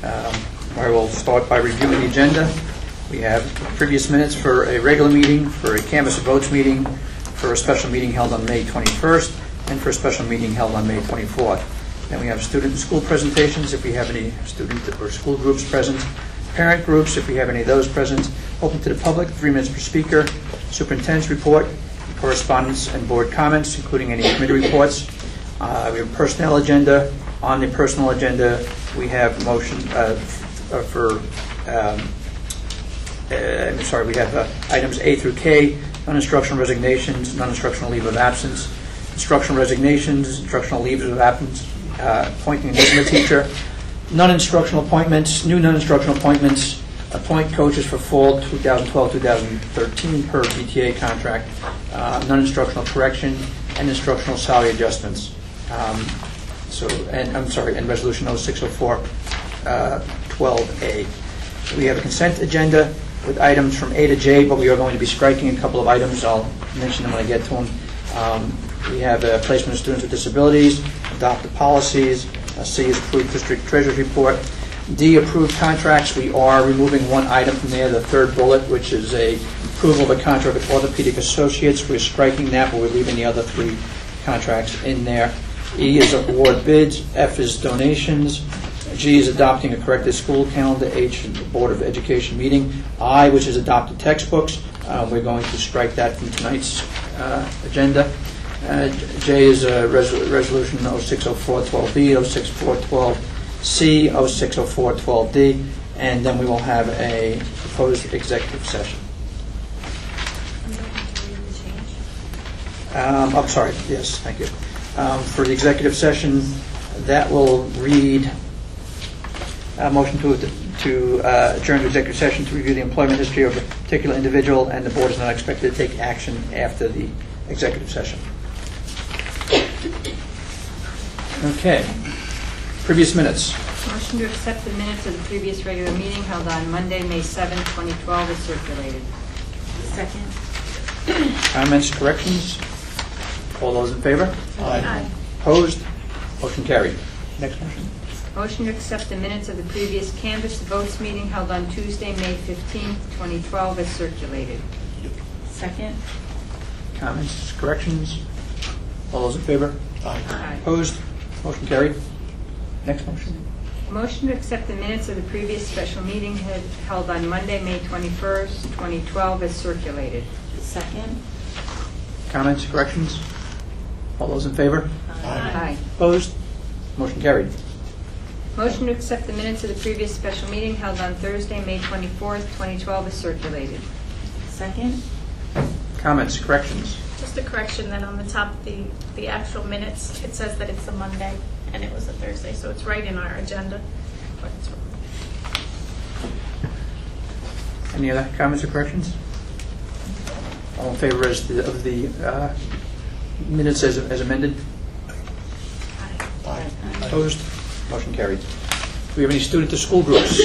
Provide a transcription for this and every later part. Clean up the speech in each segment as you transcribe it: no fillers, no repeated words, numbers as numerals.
I will start by reviewing the agenda. We have previous minutes for a regular meeting, for a canvass of votes meeting, for a special meeting held on May 21st, and for a special meeting held on May 24th. Then we have student and school presentations, if we have any student or school groups present. Parent groups, if we have any of those present. Open to the public, 3 minutes per speaker. Superintendent's report, correspondence and board comments, including any committee reports. We have a personnel agenda. On the personnel agenda, we have motion we have items A through K, non-instructional resignations, non-instructional leave of absence, instructional resignations, instructional leaves of absence, appointing a new teacher, non-instructional appointments, new non-instructional appointments, appoint coaches for fall 2012-2013 per BTA contract, non-instructional correction, and instructional salary adjustments. And Resolution 0604 12A. We have a consent agenda with items from A to J, but we are going to be striking a couple of items. I'll mention them when I get to them. We have placement of students with disabilities, adopted policies. C is approved district treasurer's report. D, approved contracts. We are removing one item from there, the third bullet, which is a approval of a contract with Orthopedic Associates. We're striking that, but we're leaving the other 3 contracts in there. E is award bids. F is donations. G is adopting a corrected school calendar. H is the Board of Education meeting. I, which is adopted textbooks. We're going to strike that from tonight's agenda. J is Resolution 0604-12B, 0604-12C, 0604-12D, and then we will have a proposed executive session. I'm sorry, yes, thank you. For the executive session, that will read a motion to adjourn to executive session to review the employment history of a particular individual, and the board is not expected to take action after the executive session. Okay. Previous minutes. Motion to accept the minutes of the previous regular meeting held on Monday, May 7, 2012 is circulated. Second. Comments, corrections? All those in favor? Aye. Opposed? Motion carried. Next motion. Motion to accept the minutes of the previous canvass votes meeting held on Tuesday, May 15, 2012 is circulated. Second. Comments, corrections? All those in favor? Aye. Opposed? Motion carried. Next motion. Motion to accept the minutes of the previous special meeting held on Monday, May 21st, 2012 is circulated. Second. Comments, corrections? All those in favor? Aye. Opposed? Motion carried. Motion to accept the minutes of the previous special meeting held on Thursday, May 24th, 2012 is circulated. Second. Comments, corrections? Just a correction that on the top of the actual minutes, it says that it's a Monday and it was a Thursday, so it's right in our agenda, but it's wrong. Any other comments or corrections? All in favor of the minutes as amended? Aye. Opposed? Motion carried. Do we have any student to school groups?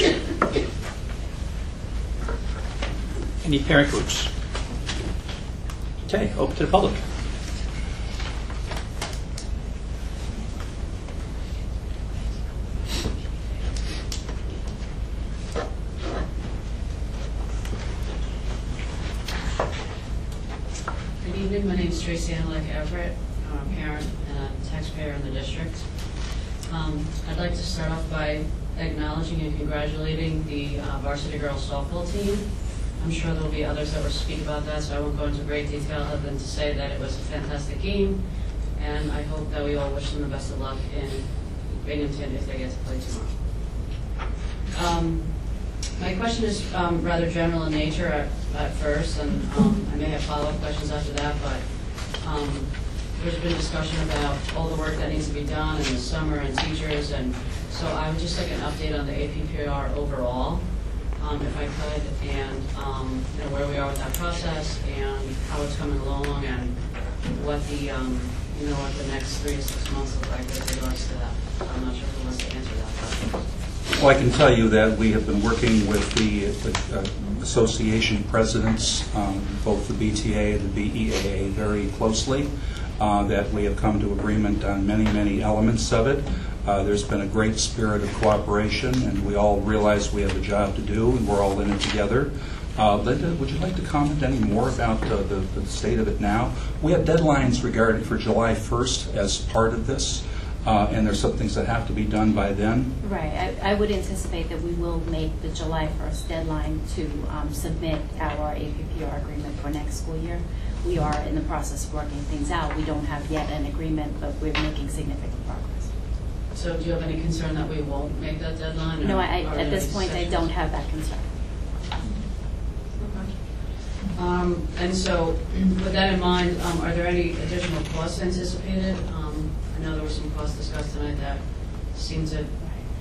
Any parent groups? Okay, open to the public. Good evening. My name is Tracy Annalek Everett. I'm a parent and a taxpayer in the district. I'd like to start off by acknowledging and congratulating the varsity girls softball team. I'm sure there will be others that will speak about that, so I won't go into great detail other than to say that it was a fantastic game, and I hope that we all wish them the best of luck in Binghamton if they get to play tomorrow. My question is rather general in nature at first, and I may have follow-up questions after that, but there's been discussion about all the work that needs to be done in the summer and teachers, and so I would just like an update on the APPR overall, if I could, and where we are with that process and how it's coming along, and what the what the next 3 to 6 months look like with regards to that. I'm not sure who wants to answer that question. Well, I can tell you that we have been working with the association presidents, both the BTA and the BEAA, very closely. That we have come to agreement on many elements of it. There's been a great spirit of cooperation, and we all realize we have a job to do, and we're all in it together. Linda, would you like to comment any more about the state of it now? We have deadlines regarding for July 1st as part of this, and there's some things that have to be done by then. Right. I would anticipate that we will make the July 1st deadline to submit our APPR agreement for next school year. We are in the process of working things out. We don't have yet an agreement, but we're making significant progress. So do you have any concern that we won't make that deadline? No, or at this point, I don't have that concern. And so, with that in mind, are there any additional costs anticipated? I know there were some costs discussed tonight that seem to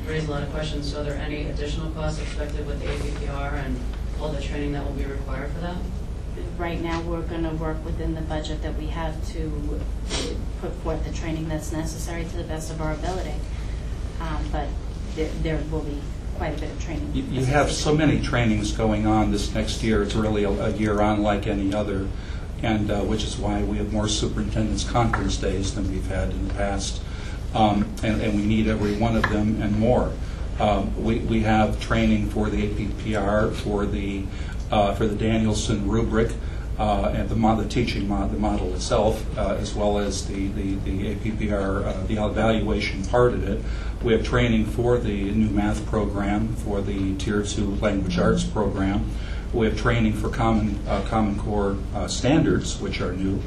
raise a lot of questions. So are there any additional costs expected with the APPR and all the training that will be required for that? Right now, we're going to work within the budget that we have to put forth the training that's necessary to the best of our ability. But there will be quite a bit of training. You have so many trainings going on this next year. It's really a year unlike any other, and which is why we have more superintendent's conference days than we've had in the past, and we need every one of them and more. We have training for the APPR, for the Danielson rubric, and the teaching the model itself, as well as the APPR, the evaluation part of it. We have training for the new math program, for the Tier 2 language arts program. We have training for Common Core standards, which are new.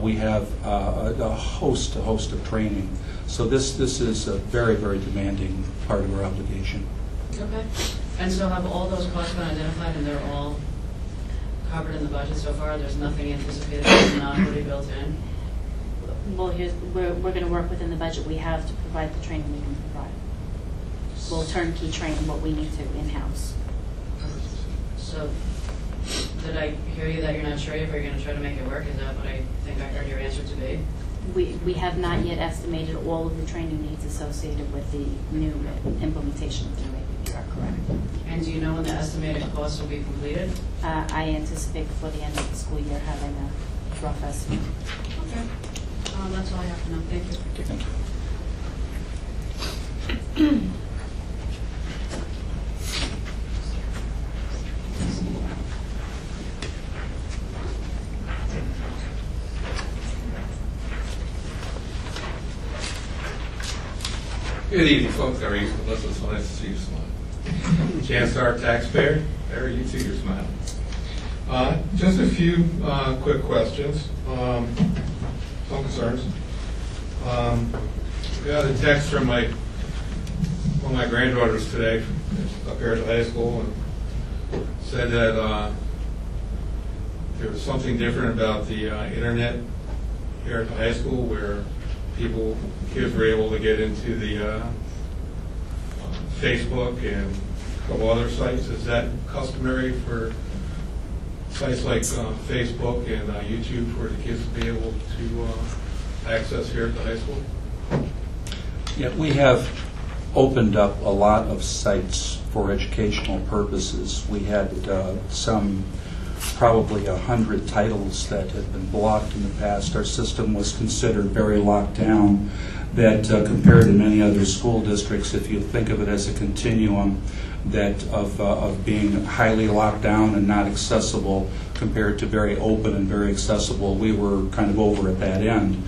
We have a host of training. So this is a very, very demanding part of our obligation. Okay. And so have all those costs been identified and they're all covered in the budget so far? There's nothing anticipated that's not already built in? Well, we're going to work within the budget we have to provide the training we can provide. We'll turnkey train what we need to in-house. So did I hear you that you're not sure if you're going to try to make it work? Is that what I think I heard your answer to be? We have not yet estimated all of the training needs associated with the new implementation of the new APPR, correct? And do you know when the estimated costs will be completed? I anticipate before the end of the school year having a rough estimate. Okay. That's all I have to know. Thank you. Thank you. Good evening, folks. How are you? Listen, it's nice to see you smile. Chancellor, taxpayer, there you too, you're smiling. Just a few quick questions, some concerns. We got a text from one of my granddaughters today up here at the high school, and said that there was something different about the internet here at the high school where kids were able to get into the Facebook and a couple other sites. Is that customary for sites like Facebook and YouTube for the kids to be able to access here at the high school? Yeah, we have opened up a lot of sites for educational purposes. We had probably 100 titles that had been blocked in the past. Our system was considered very locked down, that compared to many other school districts, if you think of it as a continuum, that of being highly locked down and not accessible compared to very open and very accessible, we were kind of over at that end.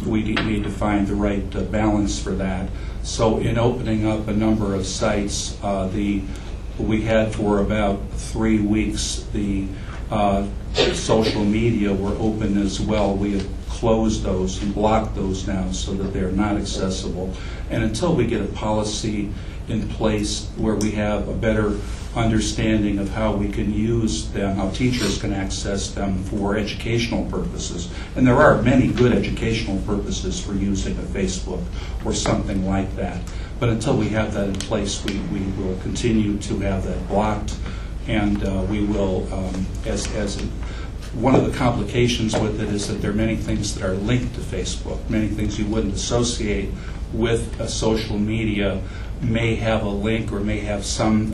We need to find the right balance for that. So in opening up a number of sites, we had for about 3 weeks the social media were open as well. We have closed those and blocked those now so that they're not accessible. And until we get a policy in place where we have a better understanding of how we can use them, how teachers can access them for educational purposes. And there are many good educational purposes for using a Facebook or something like that. But until we have that in place, we will continue to have that blocked, and we will, one of the complications with it is that there are many things that are linked to Facebook, many things you wouldn't associate with a social media may have a link or may have some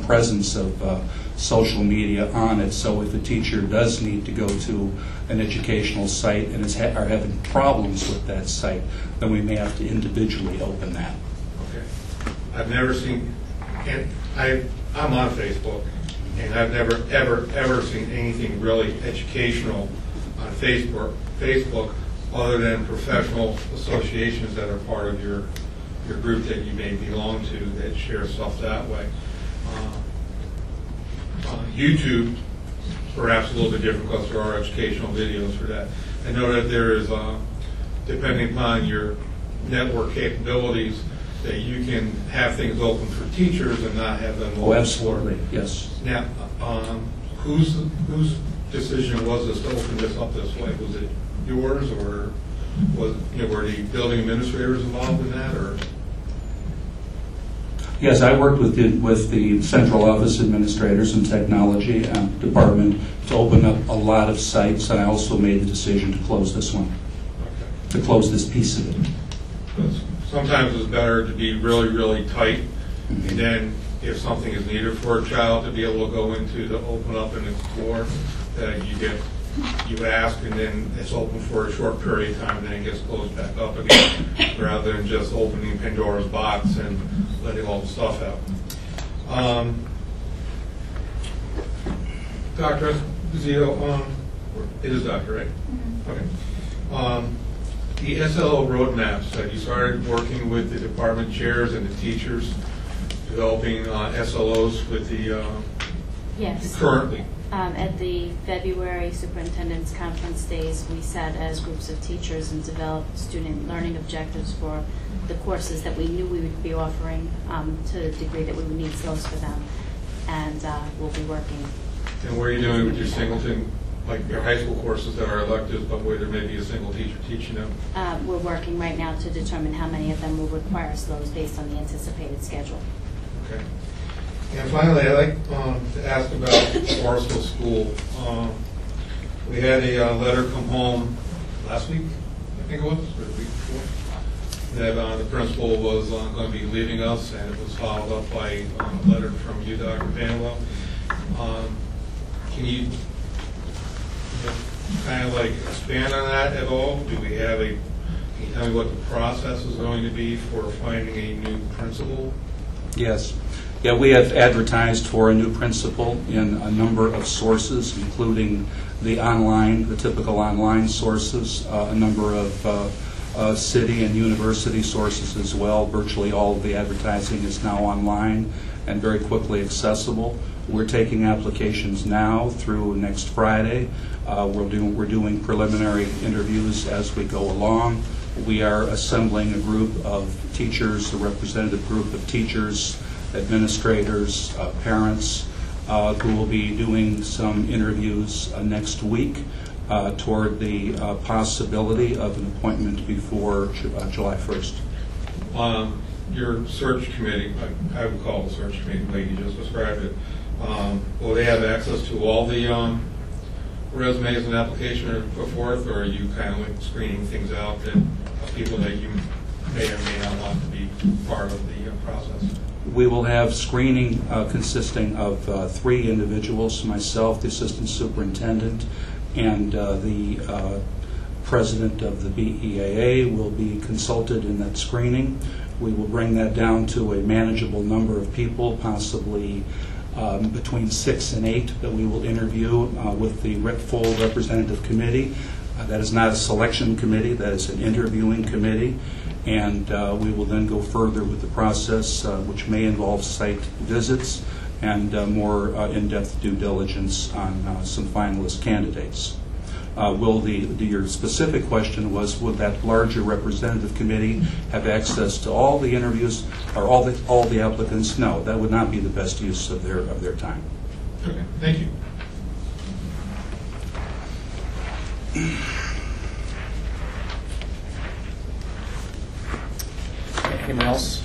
presence of social media on it. So if a teacher does need to go to an educational site and are having problems with that site, then we may have to individually open that. Okay. I've never seen, and I'm on Facebook, and I've never, ever seen anything really educational on Facebook other than professional associations that are part of your group that you may belong to that share stuff that way. YouTube, perhaps a little bit different because there are educational videos for that. I know that there is, depending upon your network capabilities, that you can have things open for teachers and not have them open. Oh, absolutely, yes. Now, whose decision was this to open this up this way? Was it yours, or were the building administrators involved in that, or? Yes, I worked with the central office administrators and technology department to open up a lot of sites, and I also made the decision to close this one, to close this piece of it. Sometimes it's better to be really, really tight, and then if something is needed for a child to be able to go into, to open up and explore, that you ask, and then it's open for a short period of time, and then it gets closed back up again, rather than just opening Pandora's box and letting all the stuff out. Dr. Zito, it is Dr., right? Mm-hmm. Okay. The SLO roadmaps, that you started working with the department chairs and the teachers, developing SLOs with the Yes. currently. At the February Superintendent's Conference days, we sat as groups of teachers and developed student learning objectives for the courses that we knew we would be offering to the degree that we would need those for them. And we'll be working. And what are you doing with your singleton, like your high school courses that are electives, but where there may be a single teacher teaching them? We're working right now to determine how many of them will require those based on the anticipated schedule. Okay. And finally, I'd like to ask about Forestville School. We had a letter come home last week, I think it was, or the week before, that the principal was going to be leaving us, and it was followed up by a letter from you, Dr. Vanwell. Can you kind of like expand on that at all? Do we have can you tell me what the process is going to be for finding a new principal? Yes. Yeah, we have advertised for a new principal in a number of sources, including the typical online sources, a number of city and university sources as well. Virtually all of the advertising is now online and very quickly accessible. We're taking applications now through next Friday. We're doing preliminary interviews as we go along. We are assembling a group of teachers, a representative group of teachers, administrators, parents, who will be doing some interviews next week toward the possibility of an appointment before July 1st. Your search committee, I would call the search committee the way you just described it, will they have access to all the resumes and applications that are put forth, or are you kind of like screening things out that people that you may or may not want to be part of the process? We will have screening consisting of 3 individuals, myself, the assistant superintendent, and the president of the BEAA will be consulted in that screening. We will bring that down to a manageable number of people, possibly between 6 and 8 that we will interview with the full representative committee. That is not a selection committee, that is an interviewing committee. And we will then go further with the process, which may involve site visits and more in-depth due diligence on some finalist candidates. Your specific question was, would that larger representative committee have access to all the interviews or all the applicants? No, that would not be the best use of their time. Okay, thank you. Anyone else?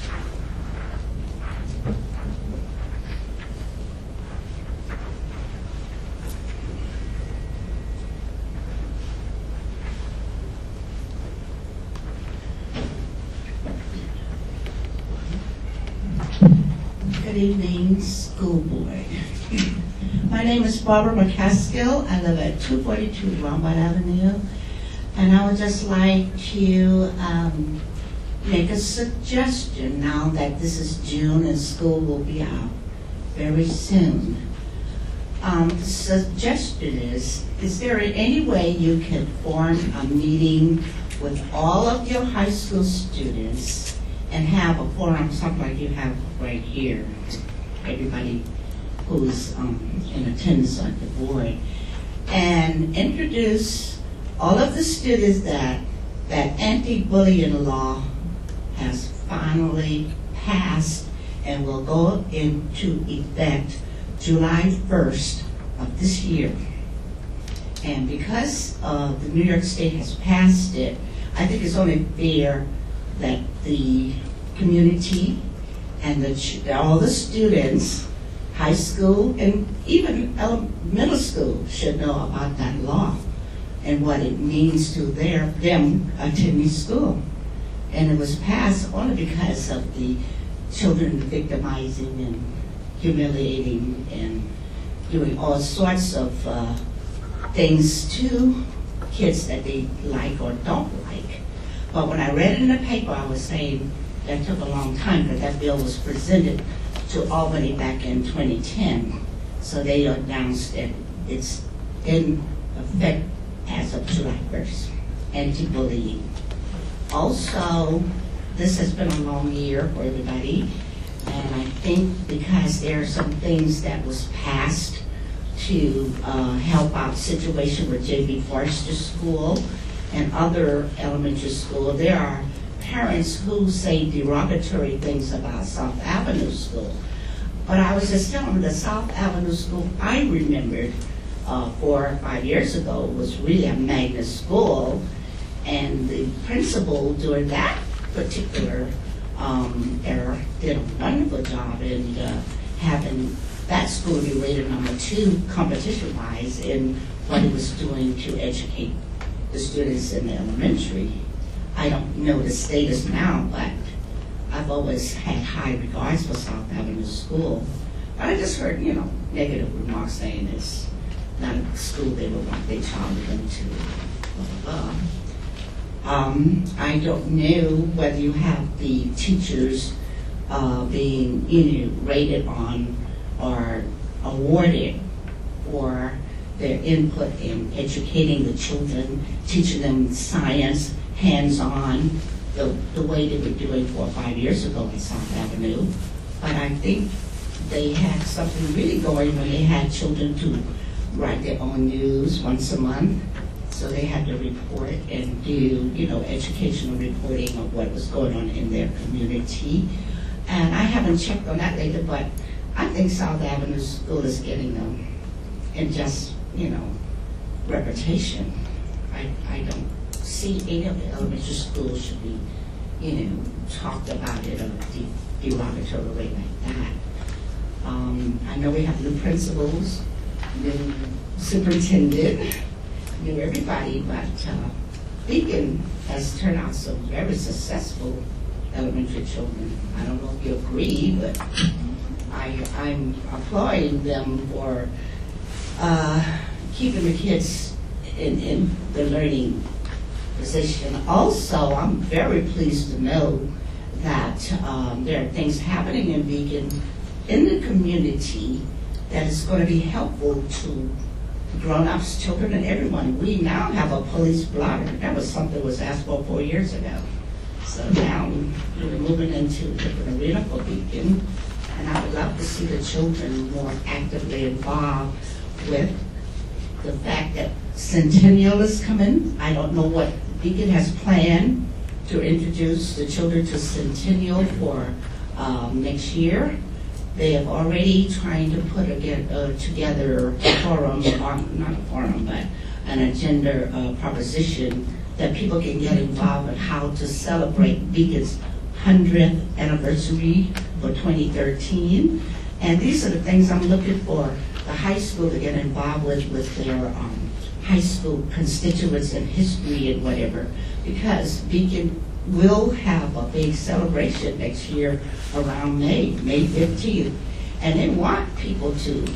Good evening, school board. My name is Barbara McCaskill. I live at 242 Lombard Avenue, and I would just like to make a suggestion now that this is June and school will be out very soon. The suggestion is there any way you can form a meeting with all of your high school students and have a forum, something like you have right here, everybody who's in attendance on the board, and introduce all of the students that anti-bullying law has finally passed and will go into effect July 1st of this year. And because the New York State has passed it, I think it's only fair that the community and all the students, high school and even middle school, should know about that law and what it means to them attending school. And it was passed only because of the children victimizing and humiliating and doing all sorts of things to kids that they like or don't like. But when I read it in the paper, I was saying that took a long time because that bill was presented to Albany back in 2010. So they announced that it's in effect as of July 1st, anti-bullying. Also, this has been a long year for everybody, and I think because there are some things that was passed to help out situation with J.B. Forster School and other elementary school, there are parents who say derogatory things about South Avenue School. But I was just telling them the South Avenue School I remembered 4 or 5 years ago was really a magnet school, and the principal during that particular era did a wonderful job in having that school be rated #2 competition-wise in what it was doing to educate the students in the elementary. I don't know the status now, but I've always had high regards for South Avenue School. But I just heard, negative remarks saying it's not a school they would want their child to go to, blah, blah, blah. I don't know whether you have the teachers being rated on or awarded for their input in educating the children, teaching them science, hands-on, the way they were doing 4 or 5 years ago at South Avenue. But I think they had something really going when they had children to write their own news once a month. So they had to report and do, educational reporting of what was going on in their community. And I haven't checked on that lately, but I think South Avenue School is getting them in just, reputation. I don't see any of the elementary schools should be, talked about in a derogatory way like that. I know we have new principals, new superintendent, new everybody, but Beacon has turned out some very successful elementary children. I don't know if you agree, but I'm applauding them for keeping the kids in the learning position. Also, I'm very pleased to know that there are things happening in Beacon in the community that is going to be helpful to grown-ups, children, and everyone. We now have a police blotter. That was something that was asked for 4 years ago. So now we're moving into a different arena for Beacon, and I would love to see the children more actively involved with the fact that Centennial is coming. I don't know what Beacon has planned to introduce the children to Centennial for next year. They have already trying to put together a forum, not a forum, but an agenda proposition that people can get involved in how to celebrate Beacon's 100th anniversary for 2013. And these are the things I'm looking for the high school to get involved with their high school constituents and history and whatever, because Beacon we'll have a big celebration next year around May 15th. And they want people to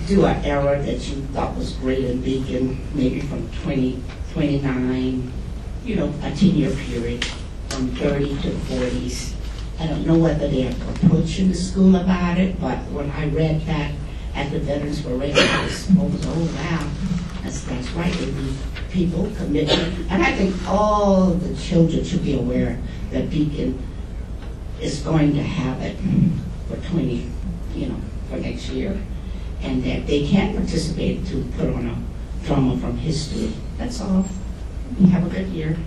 do an era that you thought was great in Beacon, maybe from 29, a 10-year period, from 30 to the 40s. I don't know whether they're approaching the school about it, but when I read that at the Veterans Parade, I was, oh wow, that's right, they need people, commitment. And I think all the children should be aware that Beacon is going to have it for for next year, and that they can participate to put on a drama from history. That's all. Have a good year.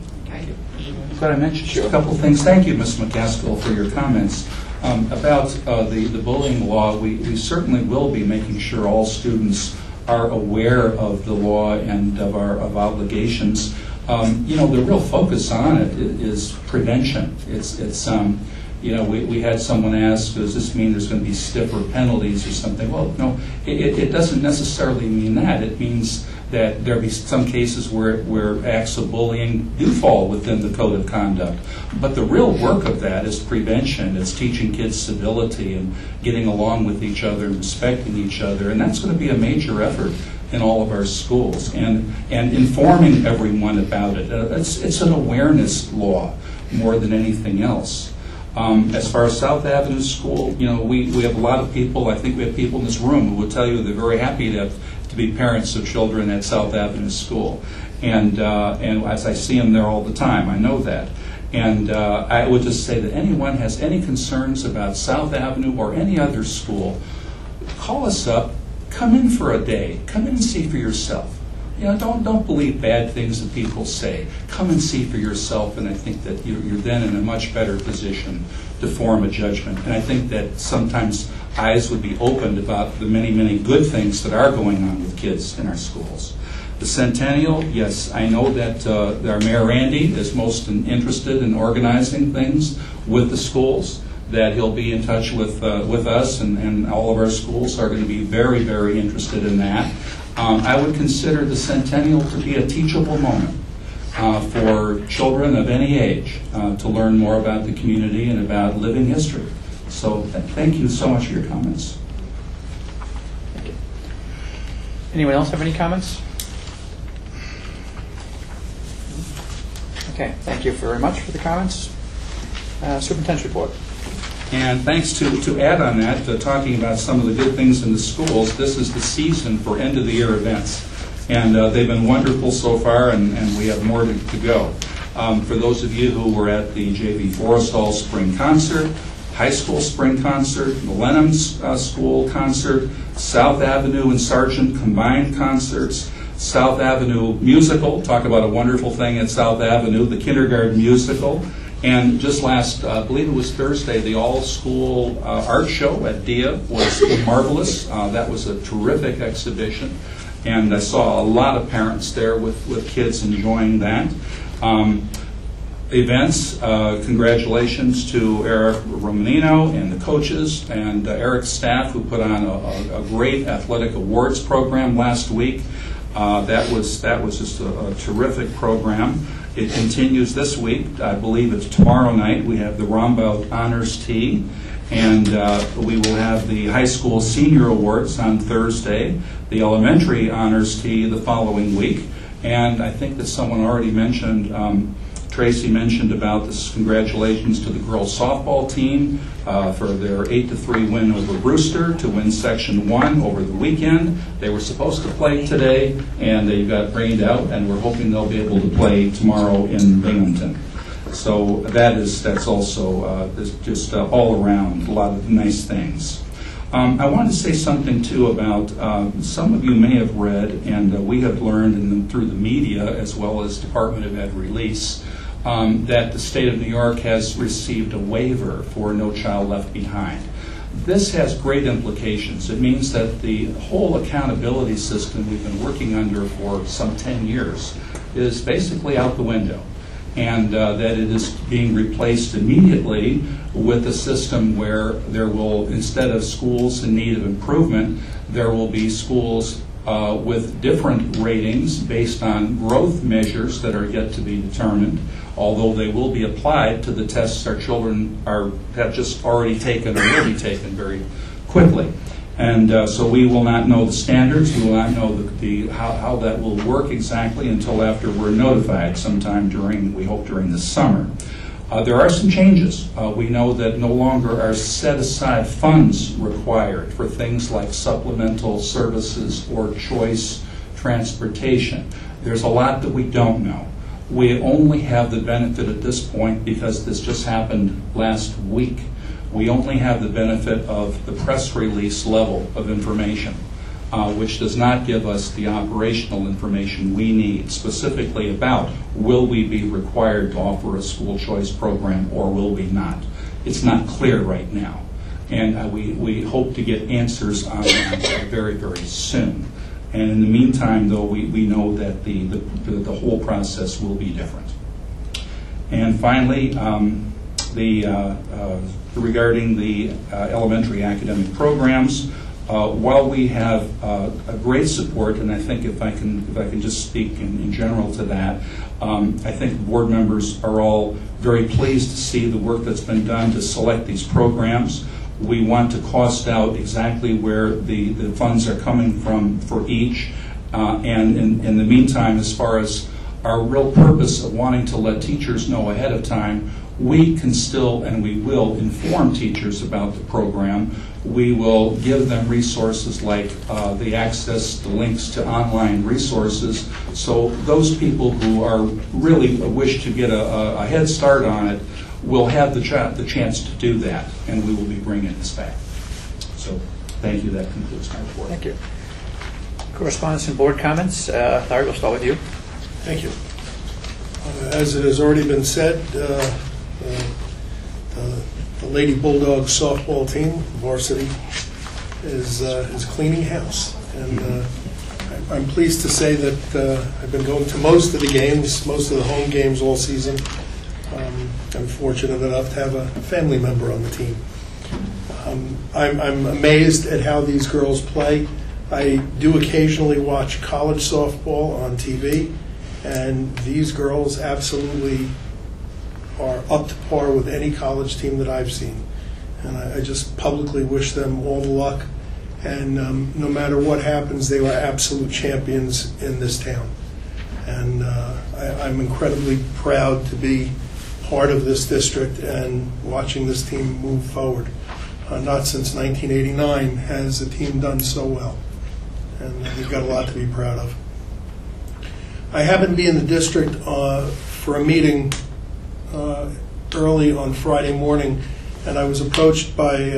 Could I mention just a couple of things? Thank you, Ms. McCaskill, for your comments. About the bullying law, we certainly will be making sure all students are aware of the law and of our obligations. The real focus on it is prevention. We had someone ask, does this mean there's going to be stiffer penalties or something? Well, no, it doesn't necessarily mean that. It means that there'll be some cases where acts of bullying do fall within the code of conduct. But the real work of that is prevention. It's teaching kids civility and getting along with each other and respecting each other. And that's going to be a major effort in all of our schools, and informing everyone about it. It's an awareness law more than anything else. As far as South Avenue School, we have a lot of people, I think we have people in this room who will tell you they're very happy to be parents of children at South Avenue School. And as I see them there all the time, I know that. And I would just say that anyone has any concerns about South Avenue or any other school, call us up, come in for a day, come in and see for yourself. Don't believe bad things that people say. Come and see for yourself, and I think that you're then in a much better position to form a judgment. And I think that sometimes eyes would be opened about the many, many good things that are going on with kids in our schools. The Centennial, yes, I know that our Mayor Randy is most interested in organizing things with the schools, that he'll be in touch with us, and all of our schools are going to be very, very interested in that. I would consider the Centennial to be a teachable moment for children of any age to learn more about the community and about living history. So thank you so much for your comments. Thank you. Anyone else have any comments? Okay, thank you very much for the comments. Superintendent's report. And thanks to add on that, talking about some of the good things in the schools, this is the season for end-of-the-year events. And they've been wonderful so far, and we have more to go. For those of you who were at the J.V. Forrestal Spring Concert, High School Spring Concert, Millennium School Concert, South Avenue and Sargent Combined Concerts, South Avenue Musical, talk about a wonderful thing at South Avenue, the Kindergarten Musical. And just last, I believe it was Thursday, the all-school art show at DIA was marvelous. That was a terrific exhibition, and I saw a lot of parents there with kids enjoying that. Events, congratulations to Eric Romanino and the coaches and Eric's staff who put on a great athletic awards program last week. That was just a terrific program. It continues this week. I believe it's tomorrow night. We have the Rombout Honors Tea, and we will have the high school senior awards on Thursday, the elementary honors tea the following week, and I think that someone already mentioned, Tracy mentioned about this congratulations to the girls softball team for their 8-3 win over Brewster to win Section 1 over the weekend. They were supposed to play today, and they got rained out, and we're hoping they'll be able to play tomorrow in Binghamton. So that's also just all around a lot of nice things. I wanted to say something too about some of you may have read, and we have learned through the media as well as Department of Ed release, that the state of New York has received a waiver for No Child Left Behind. This has great implications. It means that the whole accountability system we've been working under for some 10 years is basically out the window, and that it is being replaced immediately with a system where there will, instead of schools in need of improvement, there will be schools with different ratings based on growth measures that are yet to be determined, although they will be applied to the tests our children have just already taken or will be taken very quickly. And so we will not know the standards, we will not know how that will work exactly until after we're notified sometime we hope during the summer. There are some changes. We know that no longer are set-aside funds required for things like supplemental services or choice transportation. There's a lot that we don't know. We only have the benefit at this point, because this just happened last week, we only have the benefit of the press release level of information, which does not give us the operational information we need, specifically about will we be required to offer a school choice program or will we not. It's not clear right now, and we hope to get answers on that very, very soon. And in the meantime, though, we know that the whole process will be different. And finally, regarding the elementary academic programs, while we have a great support, and I think if I can just speak in general to that, I think board members are all very pleased to see the work that's been done to select these programs. We want to cost out exactly where the funds are coming from for each, and in the meantime, as far as our real purpose of wanting to let teachers know ahead of time, we can still and we will inform teachers about the program. We will give them resources like the access, the links to online resources, so those people who are really wish to get a head start on it will have the chance to do that, and we will be bringing this back. So thank you. That concludes my report. Thank you. Correspondence and board comments. Larry, we'll start with you. Thank you. As it has already been said, the Lady Bulldogs softball team, varsity, is cleaning house, and I'm pleased to say that I've been going to most of the games, most of the home games all season. I'm fortunate enough to have a family member on the team. I'm amazed at how these girls play. I do occasionally watch college softball on TV, and these girls absolutely are up to par with any college team that I've seen. And I just publicly wish them all the luck. And no matter what happens, they are absolute champions in this town. And I'm incredibly proud to be part of this district and watching this team move forward. Not since 1989 has a team done so well. And we've got a lot to be proud of. I happened to be in the district for a meeting early on Friday morning, and I was approached by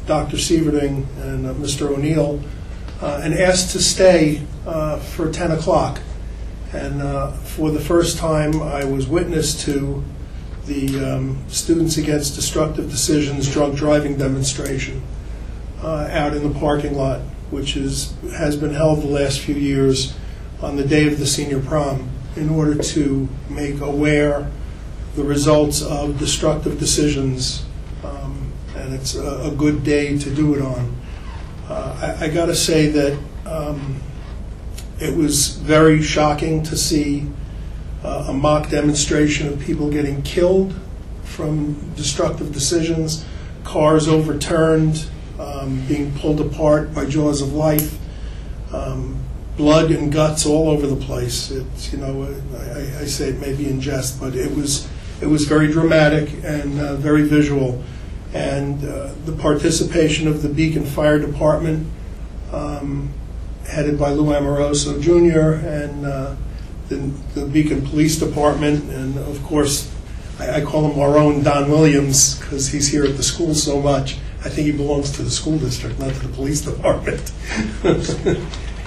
Dr. Sieverding and Mr. O'Neill and asked to stay for 10 o'clock. And for the first time, I was witness to the Students Against Destructive Decisions drunk driving demonstration out in the parking lot, which has been held the last few years on the day of the senior prom in order to make aware the results of destructive decisions, and it's a good day to do it on. I got to say that it was very shocking to see a mock demonstration of people getting killed from destructive decisions, cars overturned, being pulled apart by jaws of life, blood and guts all over the place. It's, I say it maybe in jest, but it was very dramatic and very visual. And the participation of the Beacon Fire Department, headed by Lou Amoroso Jr., and the Beacon Police Department, and of course, I call him our own Don Williams because he's here at the school so much. I think he belongs to the school district, not to the police department.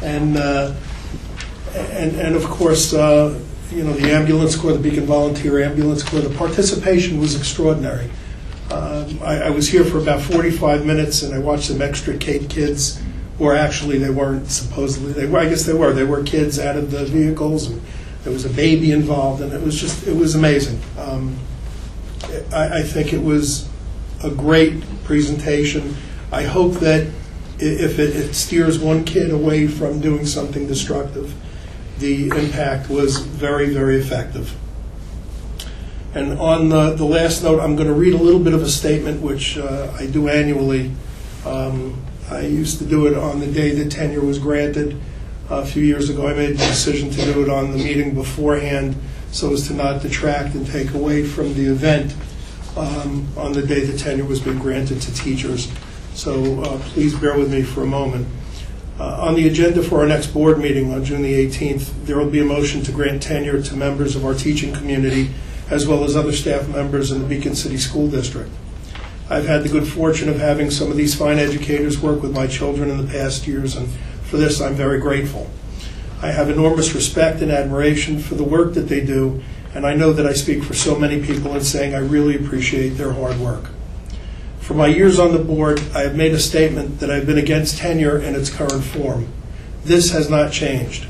and of course, the ambulance corps, the Beacon Volunteer Ambulance Corps, the participation was extraordinary. I was here for about 45 minutes, and I watched some extricate kids, or actually they weren't supposedly, they were, I guess they were kids out of the vehicles, and there was a baby involved, and it was amazing. I think it was a great presentation. I hope that if it steers one kid away from doing something destructive, the impact was very, very effective. And on the last note, I'm going to read a little bit of a statement, which I do annually. I used to do it on the day that tenure was granted. A few years ago, I made the decision to do it on the meeting beforehand so as to not detract and take away from the event on the day the tenure was being granted to teachers. So please bear with me for a moment. On the agenda for our next board meeting on June the 18th, there will be a motion to grant tenure to members of our teaching community as well as other staff members in the Beacon City School District. I've had the good fortune of having some of these fine educators work with my children in the past years, and for this I'm very grateful. I have enormous respect and admiration for the work that they do, and I know that I speak for so many people in saying I really appreciate their hard work. For my years on the board, I have made a statement that I've been against tenure in its current form. This has not changed.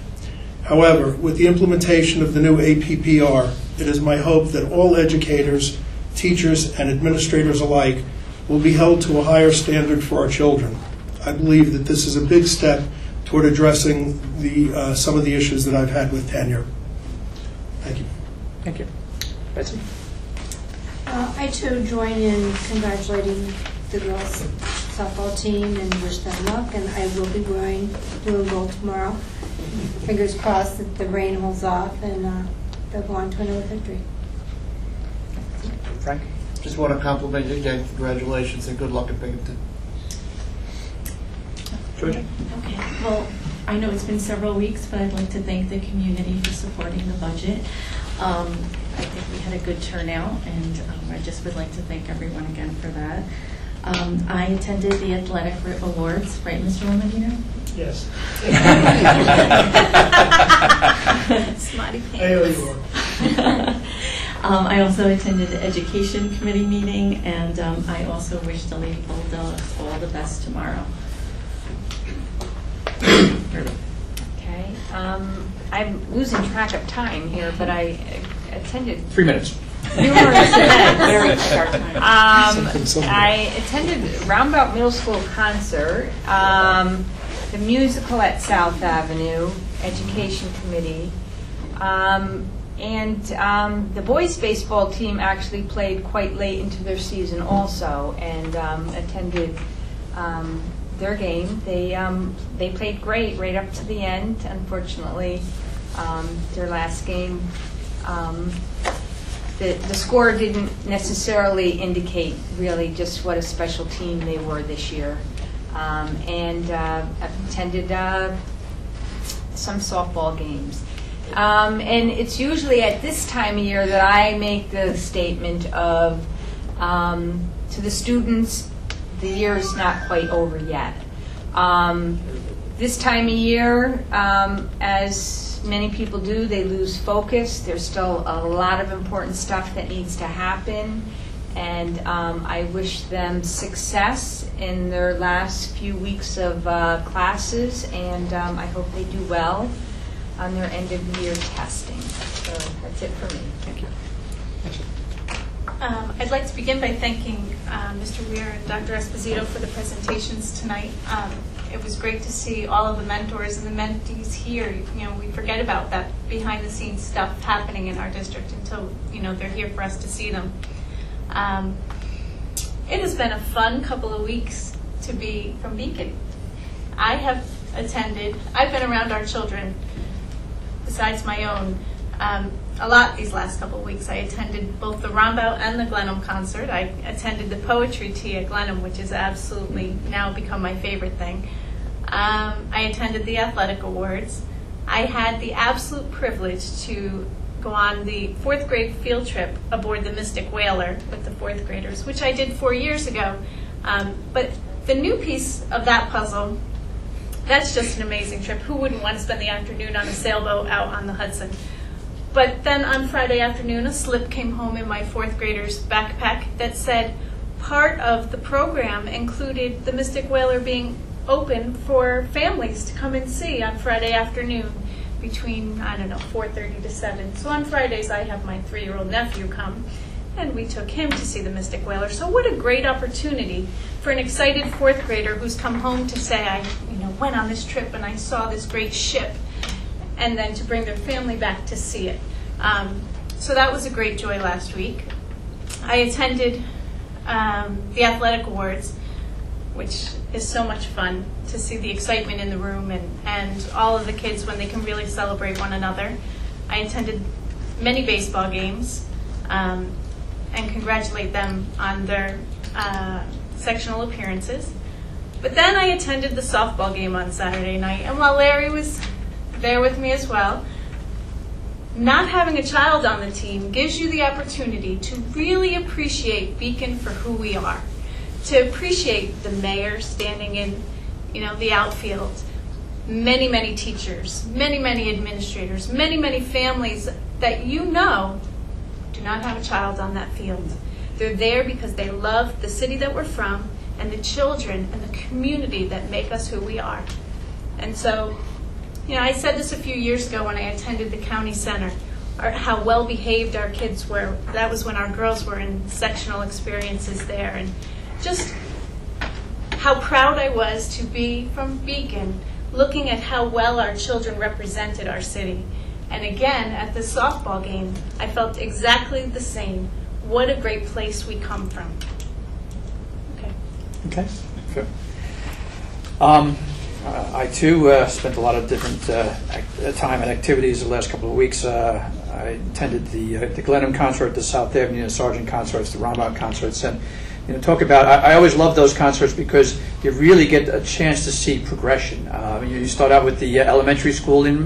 However, with the implementation of the new APPR, it is my hope that all educators, teachers, and administrators alike will be held to a higher standard for our children. I believe that this is a big step toward addressing some of the issues that I've had with tenure. Thank you. Thank you. Betsy? I too join in congratulating the girls softball team and wish them luck, and I will be wearing blue and gold tomorrow. Fingers crossed that the rain holds off and they'll go on to another victory. Frank? Just want to compliment you again. Congratulations and good luck at Binghamton. Georgia? Okay. Well, I know it's been several weeks, but I'd like to thank the community for supporting the budget. I think we had a good turnout, and I just would like to thank everyone again for that. I attended the Athletic Awards, right, Mr. Romagino? Yes. Smarty pants. I owe you one. I also attended the Education Committee meeting, and I also wish the Lady Bulldogs all the best tomorrow. Okay. I'm losing track of time here, but I attended 3 minutes. numerous events. Very short time. I attended Roundabout Middle School concert, the musical at South Avenue, Education Committee, and the boys' baseball team actually played quite late into their season also, and attended their game. They played great right up to the end. Unfortunately, their last game, the score didn't necessarily indicate really just what a special team they were this year. And I've attended some softball games. And it's usually at this time of year that I make the statement of, to the students, the year is not quite over yet. This time of year, as many people do, they lose focus. There's still a lot of important stuff that needs to happen, and I wish them success in their last few weeks of classes, and I hope they do well on their end of the year testing. So that's it for me. Thank you. I'd like to begin by thanking Mr. Weir and Dr. Esposito for the presentations tonight. It was great to see all of the mentors and the mentees here. You know, we forget about that behind-the-scenes stuff happening in our district until, they're here for us to see them. It has been a fun couple of weeks to be from Beacon. I've been around our children, besides my own, a lot these last couple of weeks. I attended both the Roundabout and the Glenham concert. I attended the poetry tea at Glenham, which has absolutely now become my favorite thing. I attended the athletic awards. I had the absolute privilege to go on the 4th grade field trip aboard the Mystic Whaler with the 4th graders, which I did 4 years ago. But the new piece of that puzzle, that's just an amazing trip. Who wouldn't want to spend the afternoon on a sailboat out on the Hudson? But then on Friday afternoon, a slip came home in my 4th grader's backpack that said part of the program included the Mystic Whaler being open for families to come and see on Friday afternoon between, 4:30 to 7. So on Fridays, I have my 3-year-old nephew come, and we took him to see the Mystic Whaler. So what a great opportunity for an excited 4th grader who's come home to say, I went on this trip and I saw this great ship, and then to bring their family back to see it. So that was a great joy last week. I attended the athletic awards, which is so much fun to see the excitement in the room and all of the kids when they can really celebrate one another. I attended many baseball games and congratulate them on their sectional appearances. But then I attended the softball game on Saturday night, and while Larry was there with me as well, not having a child on the team gives you the opportunity to really appreciate Beacon for who we are, to appreciate the mayor standing in, the outfield, many teachers, many administrators, many families that do not have a child on that field. They're there because they love the city that we're from and the children and the community that make us who we are. And so, I said this a few years ago when I attended the county center, how well behaved our kids were. That was when our girls were in sectional experiences there, and just how proud I was to be from Beacon, looking at how well our children represented our city. And again, at the softball game, I felt exactly the same. What a great place we come from. Okay. Sure. I too spent a lot of different time and activities the last couple of weeks. I attended the Glenham concert, the South Avenue Sergeant concerts, the Rombaught concerts, and talk about. I always love those concerts because you really get a chance to see progression. You start out with the elementary school, and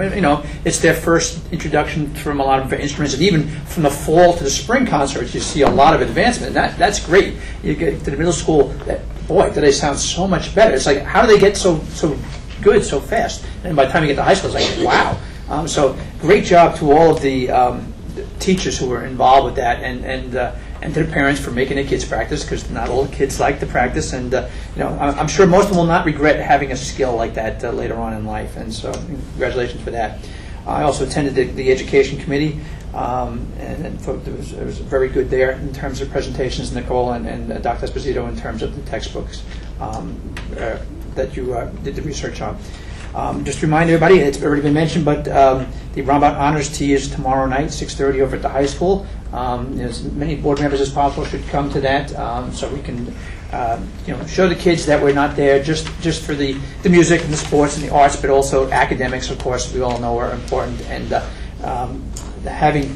it's their first introduction from a lot of instruments, and even from the fall to the spring concerts, you see a lot of advancement. And that's great. You get to the middle school. Boy, do they sound so much better. It's like, how do they get so good so fast? And by the time you get to high school, it's like, wow. So great job to all of the teachers who were involved with that, and to the parents for making the kids practice, because not all the kids like to practice. And I'm sure most of them will not regret having a skill like that later on in life. And so congratulations for that. I also attended the education committee. And thought it was very good there in terms of presentations, Nicole and Dr. Esposito, in terms of the textbooks that you did the research on. Just to remind everybody, it's already been mentioned, but the Rombaught Honors Tea is tomorrow night, 6:30 over at the high school. As many board members as possible should come to that, so we can show the kids that we're not there just for the music and the sports and the arts, but also academics, of course, we all know are important, and having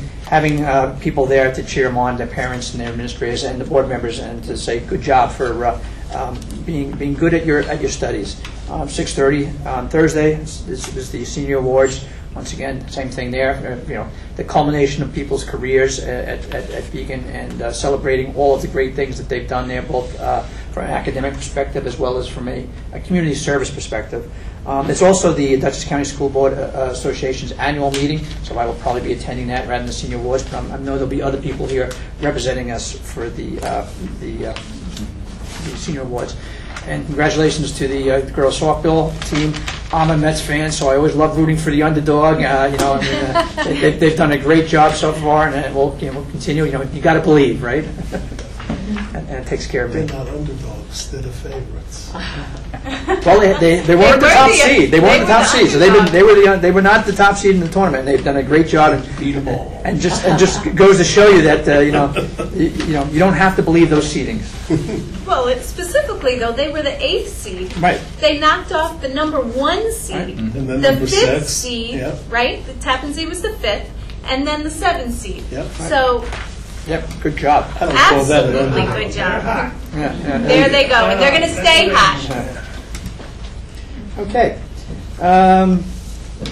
people there to cheer them on, their parents and their administrators and the board members, and to say good job for being good at your studies. 6:30 on Thursday is the senior awards. Once again, same thing there. The culmination of people's careers at Beacon, and celebrating all of the great things that they've done there, both from an academic perspective as well as from a community service perspective. It's also the Dutchess County School Board Association's annual meeting, so I will probably be attending that rather than the senior awards, but I know there'll be other people here representing us for the senior awards. And congratulations to the girls softball team. I'm a Mets fan, so I always love rooting for the underdog. They've done a great job so far, and we'll continue. You got to believe, right? And it takes care of me. They're not underdogs; they're the favorites. Well, they weren't the top seed. They weren't the top seed, so they were not the top seed in the tournament. They've done a great job, and just goes to show you that you don't have to believe those seedings. Well, specifically though, they were the 8th seed. Right. They knocked off the number 1 seed, right. And then the number 5th 6. seed, Yep. right? The Tappan Zee was the 5th, and then the 7th seed. Yep. So. Yep, good job. I don't call that an Absolutely underdog. good job. Yeah. There they go, and they're going to stay hot. Okay.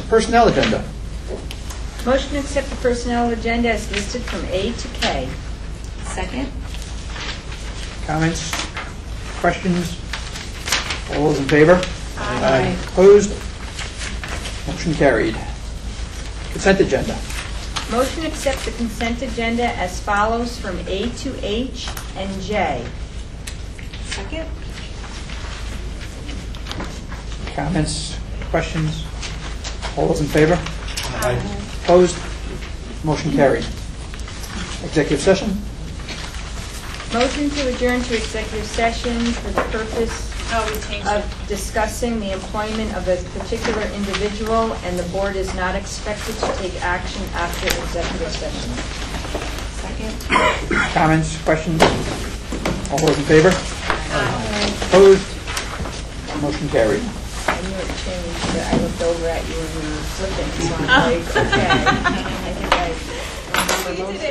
Personnel agenda. Motion to accept the personnel agenda as listed from A to K. Second? Comments? Questions? All those in favor? Aye. Opposed? Motion carried. Consent agenda. Motion to accept the consent agenda as follows from A to H and J. Second? Comments? Questions? All those in favor? Aye. Opposed? Motion carried. Executive session. Motion to adjourn to executive session for the purpose We changed it. of discussing the employment of a particular individual, and the board is not expected to take action after executive session. Second. Comments, questions? All those in favor? Opposed? Motion carried. I knew it changed, but I looked over at you and you were flipping, so I'm like, okay. I think I remember most